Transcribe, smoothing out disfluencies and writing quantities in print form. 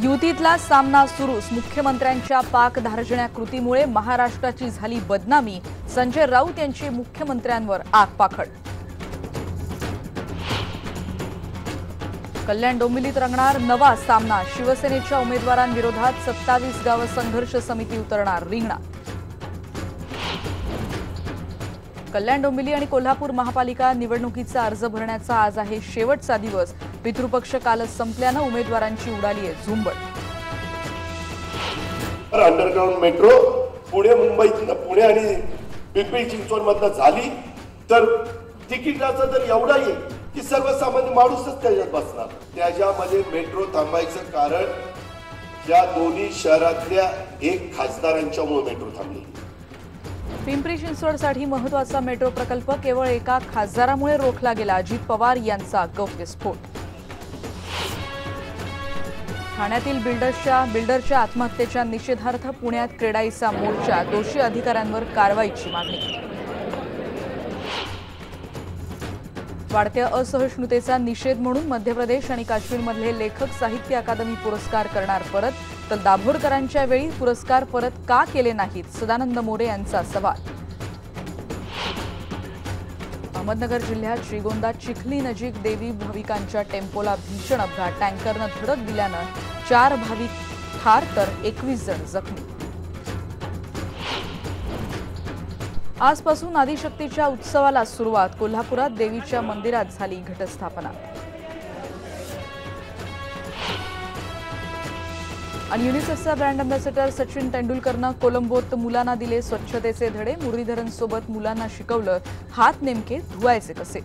युतीतला सामना सुरूच. मुख्यमंत्र्यांच्या पाकधार्जण्या कृतीमुळे महाराष्ट्राची झाली बदनामी. संजय राऊत यांची मुख्यमंत्र्यांवर आगपाखड. कल्याण डोंबिवलीत रंगणार नवा सामना. शिवसेनेच्या उमेदवारांविरोधात 27 गाव संघर्ष समिती उतरणार रिंगणात. कल्याण डोंबिवली आणि कोल्हापूर महापालिका निवडणुकीचा अर्ज भरण्याचा आज आहे शेवटचा दिवस. पितृपक्ष कालच संपल्यानं उमेदवारांची उडाली आहे झुंबड. अंडरग्राउंड मेट्रो पुणे मुंबई आणि पिंपरी चिंचवडमधनं झाली तर तिकिटाचा तर एवढा येईल की सर्वसामान्य माणूसच त्याच्यात बसणार. त्याच्यामध्ये मेट्रो थांबायचं कारण या दोन्ही शहरातल्या एक खासदारांच्यामुळे मेट्रो थांबली. पिंपरी चिंचवडसाठी महत्त्वाचा मेट्रो प्रकल्प केवळ एका खासदारामुळे रोखला गेला. अजित पवार यांचा गौप्यस्फोट. ठाण्यातील बिल्डरच्या आत्महत्येच्या निषेधार्थ पुण्यात क्रेडाईचा मोर्चा. दोषी अधिकाऱ्यांवर कारवाईची मागणी. वाढत्या असहिष्णुतेचा निषेध म्हणून मध्य प्रदेश आणि काश्मीरमधले लेखक साहित्य अकादमी पुरस्कार करणार परत. तर दाभोळकरांच्या वेळी पुरस्कार परत का केले नाहीत, सदानंद मोरे यांचा सवाल. अहमदनगर जिल्ह्यात श्रीगोंदा चिखली नजीक देवी भाविकांच्या टेम्पोला भीषण अपघात. टँकरनं धडक दिल्यानं 4 भाविक ठार तर 21 जण जखमी. आजपासून आदिशक्तीच्या उत्सवाला सुरुवात. कोल्हापुरात देवीच्या मंदिरात झाली घटस्थापना. आणि युनिसेफचा ब्रँड अँबॅसेडर सचिन तेंडुलकरनं कोलंबोत मुलांना दिले स्वच्छतेचे धडे. मुरलीधरन सोबत मुलांना शिकवलं हात नेमके धुवायचे कसे.